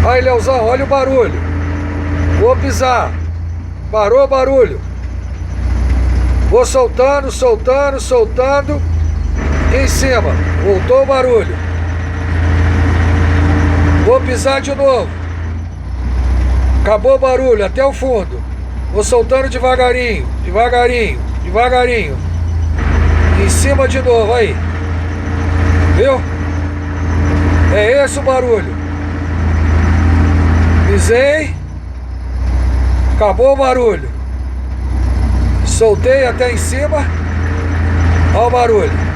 Aí, Leozão, olha o barulho. Vou pisar. Parou o barulho. Vou soltando, soltando, soltando. Em cima. Voltou o barulho. Vou pisar de novo. Acabou o barulho, até o fundo. Vou soltando devagarinho, devagarinho, devagarinho. Em cima de novo, aí. Viu? É esse o barulho. Pisei. Acabou o barulho. Soltei até em cima. Olha o barulho.